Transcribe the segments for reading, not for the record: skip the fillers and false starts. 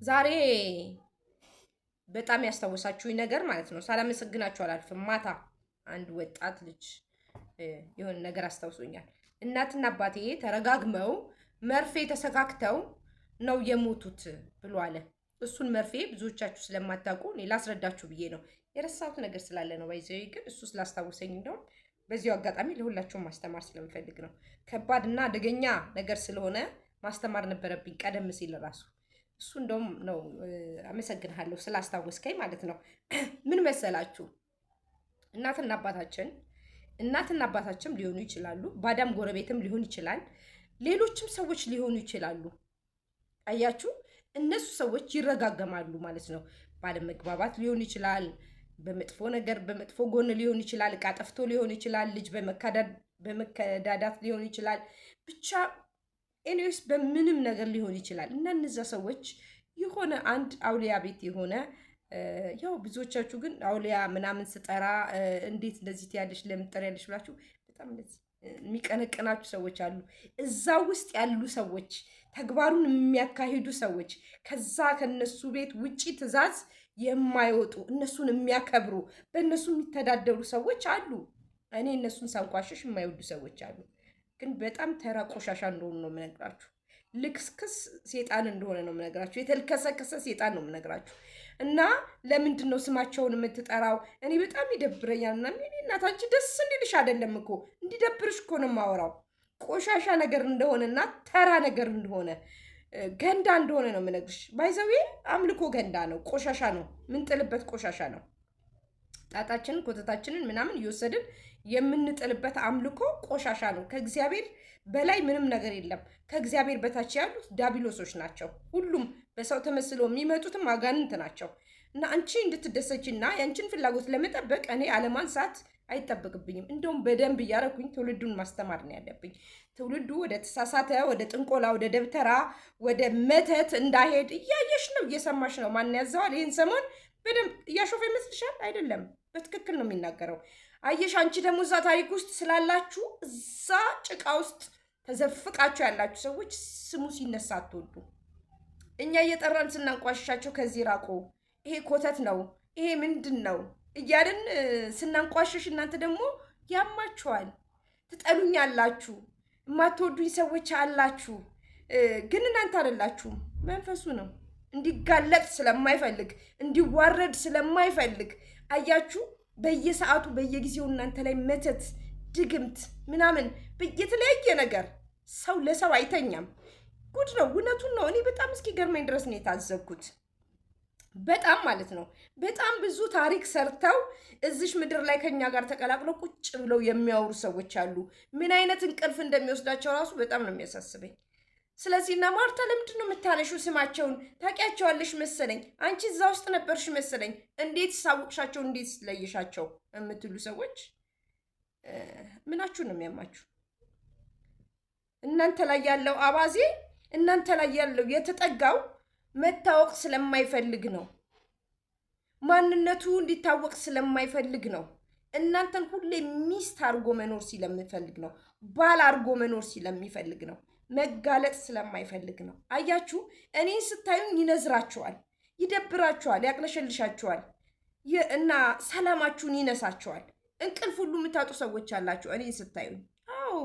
ዛሬ በጣም ያስታወሳችሁኝ ነገር ማለት ነው። ሳላመሰግናችሁ አላልፍም። ማታ አንድ ወጣት ልጅ የሆነ ነገር አስታውሶኛል። እናትና አባቴ ተረጋግመው መርፌ ተሰካክተው ነው የሞቱት ብሎ አለ። እሱን መርፌ ብዙዎቻችሁ ስለማታውቁ እኔ ላስረዳችሁ ብዬ ነው። የረሳሁት ነገር ስላለ ነው። ባይዘው ግን እሱ ስላስታወሰኝ እንደውም በዚሁ አጋጣሚ ለሁላችሁም ማስተማር ስለምፈልግ ነው። ከባድና አደገኛ ነገር ስለሆነ ማስተማር ነበረብኝ ቀደም ሲል ራሱ። እሱ እንደውም ነው አመሰግንሃለሁ ስላስታወስከኝ ማለት ነው። ምን መሰላችሁ? እናትና አባታችን እናትና አባታችንም ሊሆኑ ይችላሉ። ባዳም ጎረቤትም ሊሆን ይችላል። ሌሎችም ሰዎች ሊሆኑ ይችላሉ። አያችሁ፣ እነሱ ሰዎች ይረጋገማሉ ማለት ነው። ባለመግባባት ሊሆን ይችላል። በመጥፎ ነገር በመጥፎ ጎን ሊሆን ይችላል። እቃ ጠፍቶ ሊሆን ይችላል። ልጅ በመከዳዳት ሊሆን ይችላል። ብቻ ኤኒዌይስ በምንም ነገር ሊሆን ይችላል እና እነዛ ሰዎች የሆነ አንድ አውሊያ ቤት የሆነ ያው ብዙዎቻችሁ ግን አውሊያ ምናምን ስጠራ እንዴት እንደዚህ ትያለሽ ለምን ትጠሪያለሽ ብላችሁ በጣም እንደዚህ የሚቀነቅናችሁ ሰዎች አሉ። እዛ ውስጥ ያሉ ሰዎች ተግባሩን የሚያካሂዱ ሰዎች ከዛ ከነሱ ቤት ውጪ ትዕዛዝ የማይወጡ እነሱን የሚያከብሩ በእነሱ የሚተዳደሩ ሰዎች አሉ። እኔ እነሱን ሳንቋሽሽ የማይወዱ ሰዎች አሉ። ግን በጣም ተራ ቆሻሻ እንደሆኑ ነው የምነግራችሁ። ልክስክስ ሴጣን እንደሆነ ነው የምነግራችሁ። የተልከሰከሰ ሴጣን ነው የምነግራችሁ። እና ለምንድን ነው ስማቸውን የምትጠራው? እኔ በጣም ይደብረኛል። እና እኔ እናታችን ደስ እንዲልሽ አይደለም እኮ እንዲደብርሽ እኮ ነው የማወራው። ቆሻሻ ነገር እንደሆነና ተራ ነገር እንደሆነ ገንዳ እንደሆነ ነው የምነግርሽ። ባይዘዌ አምልኮ ገንዳ ነው፣ ቆሻሻ ነው፣ ምንጥልበት ቆሻሻ ነው። ጣጣችንን ኮተታችንን ምናምን እየወሰድን የምንጥልበት አምልኮ ቆሻሻ ነው። ከእግዚአብሔር በላይ ምንም ነገር የለም። ከእግዚአብሔር በታች ያሉት ዳቢሎሶች ናቸው። ሁሉም በሰው ተመስለው የሚመጡትም አጋንንት ናቸው። እና አንቺ እንድትደሰችና የአንቺን ፍላጎት ለመጠበቅ እኔ አለማንሳት አይጠበቅብኝም። እንደውም በደንብ እያደረኩኝ ትውልዱን ማስተማር ነው ያለብኝ። ትውልዱ ወደ ተሳሳተ፣ ወደ ጥንቆላ፣ ወደ ደብተራ፣ ወደ መተት እንዳይሄድ እያየሽ ነው፣ እየሰማሽ ነው። ማን ያዘዋል? ይህን ሰሞን በደንብ እያሾፈ ይመስልሻል? አይደለም፣ በትክክል ነው የሚናገረው። አየሽ፣ አንቺ ደግሞ እዛ ታሪክ ውስጥ ስላላችሁ እዛ ጭቃ ውስጥ ተዘፍቃችሁ ያላችሁ ሰዎች ስሙ ሲነሳ አትወዱ። እኛ እየጠራን ስናንቋሽሻቸው ከዚህ ራቁ፣ ይሄ ኮተት ነው፣ ይሄ ምንድን ነው እያልን ስናንቋሽሽ እናንተ ደግሞ ያማችኋል፣ ትጠሉኛላችሁ፣ የማትወዱኝ ሰዎች አላችሁ። ግን እናንተ አይደላችሁም፣ መንፈሱ ነው እንዲጋለጥ ስለማይፈልግ እንዲዋረድ ስለማይፈልግ። አያችሁ፣ በየሰዓቱ በየጊዜው እናንተ ላይ መተት፣ ድግምት ምናምን የተለያየ ነገር። ሰው ለሰው አይተኛም። ጉድ ነው፣ እውነቱን ነው። እኔ በጣም እስኪገርመኝ ድረስ ነው የታዘብኩት። በጣም ማለት ነው። በጣም ብዙ ታሪክ ሰርተው እዚሽ ምድር ላይ ከኛ ጋር ተቀላቅለው ቁጭ ብለው የሚያወሩ ሰዎች አሉ። ምን አይነት እንቅልፍ እንደሚወስዳቸው ራሱ በጣም ነው የሚያሳስበኝ። ስለዚህ እና ማርታ ለምንድን ነው የምታነሺው? ስማቸውን ታውቂያቸዋለሽ መሰለኝ፣ አንቺ እዛ ውስጥ ነበርሽ መሰለኝ፣ እንዴት ሳውቅሻቸው፣ እንዴት ስለየሻቸው የምትሉ ሰዎች ምናችሁ ነው የሚያማችሁ? እናንተ ላይ ያለው አባዜ፣ እናንተ ላይ ያለው የተጠጋው መታወቅ ስለማይፈልግ ነው። ማንነቱ እንዲታወቅ ስለማይፈልግ ነው። እናንተን ሁሌ ሚስት አድርጎ መኖር ስለሚፈልግ ነው። ባል አድርጎ መኖር ስለሚፈልግ ነው። መጋለጥ ስለማይፈልግ ነው። አያችሁ፣ እኔን ስታዩኝ ይነዝራችኋል፣ ይደብራችኋል፣ ያቅለሸልሻችኋል እና ሰላማችሁን ይነሳችኋል። እንቅልፍ ሁሉ የምታጡ ሰዎች አላችሁ እኔን ስታዩኝ። አዎ፣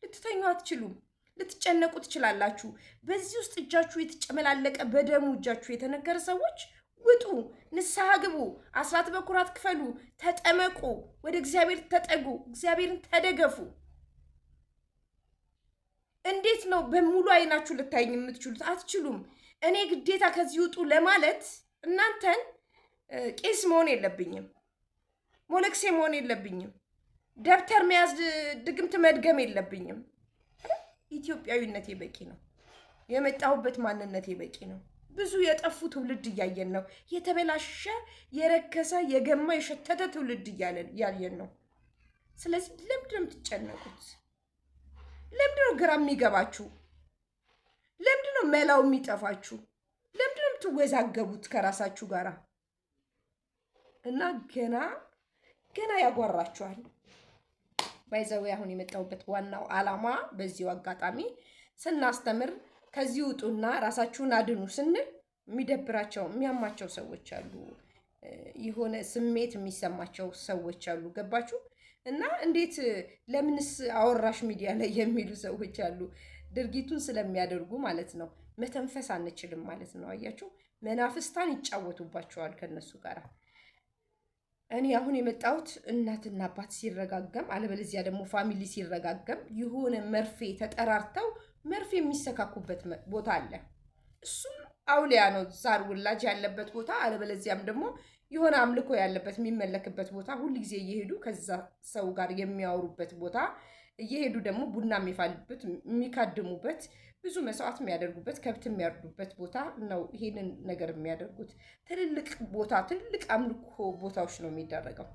ልትተኙ አትችሉም። ልትጨነቁ ትችላላችሁ። በዚህ ውስጥ እጃችሁ የተጨመላለቀ በደሙ እጃችሁ የተነከረ ሰዎች ውጡ፣ ንስሐ ግቡ፣ አስራት በኩራት ክፈሉ፣ ተጠመቁ፣ ወደ እግዚአብሔር ተጠጉ፣ እግዚአብሔርን ተደገፉ። እንዴት ነው በሙሉ አይናችሁ ልታይኝ የምትችሉት? አትችሉም። እኔ ግዴታ ከዚህ ውጡ ለማለት እናንተን ቄስ መሆን የለብኝም፣ ሞለክሴ መሆን የለብኝም፣ ደብተር መያዝ ድግምት መድገም የለብኝም። ኢትዮጵያዊነቴ በቂ ነው። የመጣሁበት ማንነቴ በቂ ነው። ብዙ የጠፉ ትውልድ እያየን ነው። የተበላሸ የረከሰ የገማ የሸተተ ትውልድ እያየን ነው። ስለዚህ ለምንድን ነው የምትጨነቁት? ለምንድን ነው ግራ የሚገባችሁ? ለምንድን ነው መላው የሚጠፋችሁ? ለምንድን ነው የምትወዛገቡት ከራሳችሁ ጋራ? እና ገና ያጓራችኋል። ባይዘው አሁን የመጣሁበት ዋናው ዓላማ በዚሁ አጋጣሚ ስናስተምር ከዚህ ውጡና ራሳችሁን አድኑ ስንል የሚደብራቸው የሚያማቸው ሰዎች አሉ። የሆነ ስሜት የሚሰማቸው ሰዎች አሉ። ገባችሁ? እና እንዴት ለምንስ አወራሽ ሚዲያ ላይ የሚሉ ሰዎች አሉ። ድርጊቱን ስለሚያደርጉ ማለት ነው። መተንፈስ አንችልም ማለት ነው። አያችሁ? መናፍስታን ይጫወቱባቸዋል ከነሱ ጋር። እኔ አሁን የመጣሁት እናትና አባት ሲረጋገም፣ አለበለዚያ ደግሞ ፋሚሊ ሲረጋገም የሆነ መርፌ ተጠራርተው መርፌ የሚሰካኩበት ቦታ አለ። እሱም አውሊያ ነው፣ ዛር ውላጅ ያለበት ቦታ፣ አለበለዚያም ደግሞ የሆነ አምልኮ ያለበት የሚመለክበት ቦታ፣ ሁል ጊዜ እየሄዱ ከዛ ሰው ጋር የሚያወሩበት ቦታ እየሄዱ ደግሞ ቡና የሚፋልበት የሚካድሙበት ብዙ መስዋዕት የሚያደርጉበት ከብት የሚያርዱበት ቦታ ነው። ይሄንን ነገር የሚያደርጉት ትልልቅ ቦታ ትልልቅ አምልኮ ቦታዎች ነው የሚደረገው።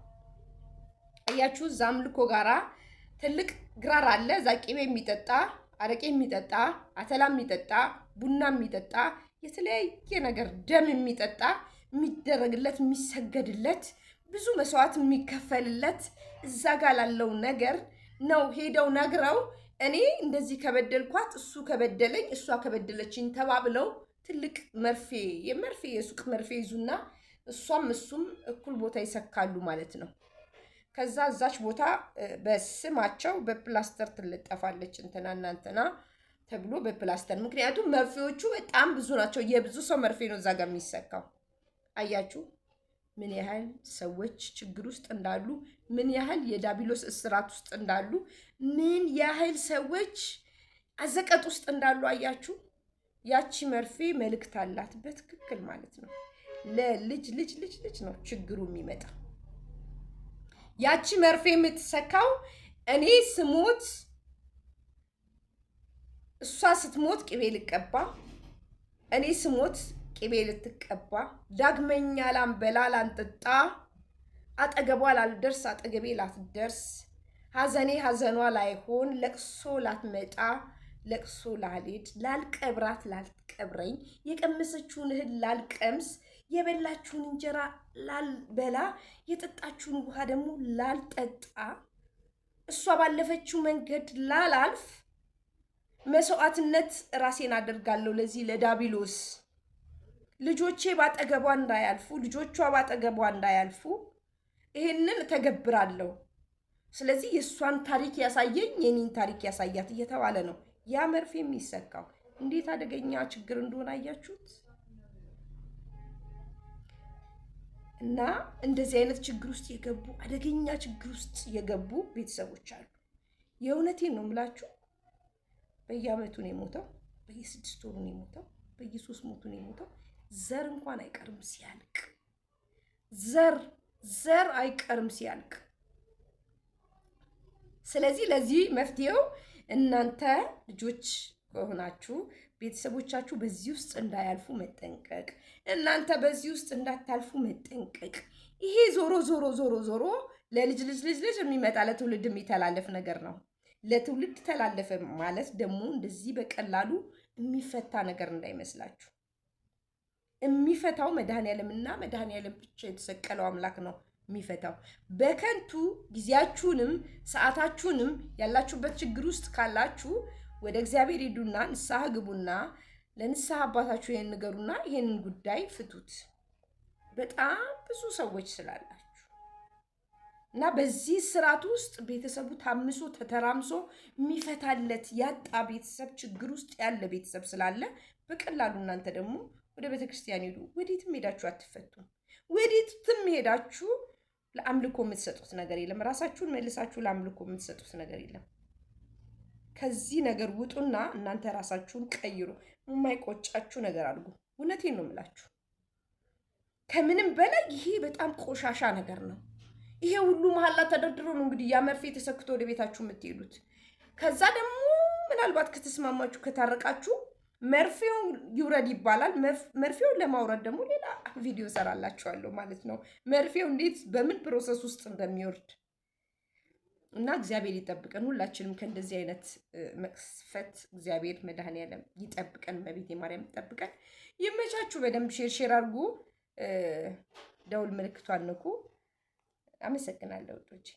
አያችሁ? እዛ አምልኮ ጋራ ትልቅ ግራር አለ። እዛ ቂቤ የሚጠጣ አረቄ የሚጠጣ አተላ የሚጠጣ ቡና የሚጠጣ የተለያየ ነገር ደም የሚጠጣ የሚደረግለት የሚሰገድለት ብዙ መስዋዕት የሚከፈልለት እዛ ጋር ላለው ነገር ነው ሄደው ነግረው እኔ እንደዚህ ከበደልኳት እሱ ከበደለኝ እሷ ከበደለችኝ ተባብለው ትልቅ የመርፌ የሱቅ መርፌ ይዙና እሷም እሱም እኩል ቦታ ይሰካሉ ማለት ነው። ከዛ እዛች ቦታ በስማቸው በፕላስተር ትለጠፋለች እንትና ተብሎ በፕላስተር። ምክንያቱም መርፌዎቹ በጣም ብዙ ናቸው። የብዙ ሰው መርፌ ነው እዛ ጋር የሚሰካው። አያችሁ ምን ያህል ሰዎች ችግር ውስጥ እንዳሉ፣ ምን ያህል የዳቢሎስ እስራት ውስጥ እንዳሉ፣ ምን ያህል ሰዎች አዘቀጥ ውስጥ እንዳሉ አያችሁ። ያቺ መርፌ መልእክት አላት በትክክል ማለት ነው። ለልጅ ልጅ ልጅ ልጅ ነው ችግሩ የሚመጣ። ያቺ መርፌ የምትሰካው እኔ ስሞት እሷ ስትሞት ቅቤ ልቀባ፣ እኔ ስሞት ቅቤ ልትቀባ፣ ዳግመኛ ላንበላ ላንጠጣ፣ አጠገቧ ላልደርስ አጠገቤ ላትደርስ፣ ሐዘኔ ሐዘኗ ላይሆን ለቅሶ ላትመጣ ለቅሶ ላልሄድ፣ ላልቀብራት ላልቀብረኝ፣ የቀመሰችውን እህል ላልቀምስ፣ የበላችሁን እንጀራ ላልበላ፣ የጠጣችሁን ውሃ ደግሞ ላልጠጣ፣ እሷ ባለፈችው መንገድ ላላልፍ፣ መስዋዕትነት ራሴን አደርጋለሁ ለዚህ ለዳቢሎስ። ልጆቼ ባጠገቧ እንዳያልፉ፣ ልጆቿ ባጠገቧ እንዳያልፉ ይሄንን ተገብራለሁ። ስለዚህ የእሷን ታሪክ ያሳየኝ የኔን ታሪክ ያሳያት እየተባለ ነው ያ መርፌ የሚሰካው። እንዴት አደገኛ ችግር እንደሆነ አያችሁት? እና እንደዚህ አይነት ችግር ውስጥ የገቡ አደገኛ ችግር ውስጥ የገቡ ቤተሰቦች አሉ። የእውነቴን ነው የምላችሁ። በየአመቱ ነው የሞተው፣ በየ6 ወሩ ነው የሞተው፣ በየ3 ሞቱ ነው የሞተው። ዘር እንኳን አይቀርም ሲያልቅ፣ ዘር አይቀርም ሲያልቅ። ስለዚህ ለዚህ መፍትሄው እናንተ ልጆች ከሆናችሁ ቤተሰቦቻችሁ በዚህ ውስጥ እንዳያልፉ መጠንቀቅ፣ እናንተ በዚህ ውስጥ እንዳታልፉ መጠንቀቅ። ይሄ ዞሮ ለልጅ የሚመጣ ለትውልድ የሚተላለፍ ነገር ነው። ለትውልድ ተላለፈ ማለት ደግሞ እንደዚህ በቀላሉ የሚፈታ ነገር እንዳይመስላችሁ። የሚፈታው መድኃኔዓለምና መድኃኔዓለም ብቻ የተሰቀለው አምላክ ነው የሚፈታው። በከንቱ ጊዜያችሁንም ሰዓታችሁንም ያላችሁበት ችግር ውስጥ ካላችሁ ወደ እግዚአብሔር ሂዱና ንስሐ ግቡና ለንስሐ አባታችሁ ይሄን ንገሩና ይሄንን ጉዳይ ፍቱት። በጣም ብዙ ሰዎች ስላላችሁ እና በዚህ ስርዓት ውስጥ ቤተሰቡ ታምሶ ተተራምሶ የሚፈታለት ያጣ ቤተሰብ፣ ችግር ውስጥ ያለ ቤተሰብ ስላለ በቀላሉ እናንተ ደግሞ ወደ ቤተክርስቲያን ሄዱ። ወዴትም ሄዳችሁ አትፈቱም። ወዴትም ሄዳችሁ ለአምልኮ የምትሰጡት ነገር የለም። ራሳችሁን መልሳችሁ ለአምልኮ የምትሰጡት ነገር የለም። ከዚህ ነገር ውጡና እናንተ ራሳችሁን ቀይሩ። የማይቆጫችሁ ነገር አድርጉ። እውነቴን ነው የምላችሁ። ከምንም በላይ ይሄ በጣም ቆሻሻ ነገር ነው። ይሄ ሁሉ መሀላ ተደርድሮ ነው እንግዲህ ያ መርፌ ተሰክቶ ወደ ቤታችሁ የምትሄዱት። ከዛ ደግሞ ምናልባት ከተስማማችሁ ከታረቃችሁ መርፌው ይውረድ ይባላል። መርፌውን ለማውረድ ደግሞ ሌላ ቪዲዮ ሰራላችኋለሁ ማለት ነው። መርፌው እንዴት በምን ፕሮሰስ ውስጥ እንደሚወርድ እና እግዚአብሔር ይጠብቀን። ሁላችንም ከእንደዚህ አይነት መቅሰፍት እግዚአብሔር መድኃኔዓለም ይጠብቀን። በቤቴ ማርያም ይጠብቀን። ይመቻችሁ። በደንብ ሼር አድርጉ። ደውል ምልክቷን ንኩ። አመሰግናለሁ ውዶቼ።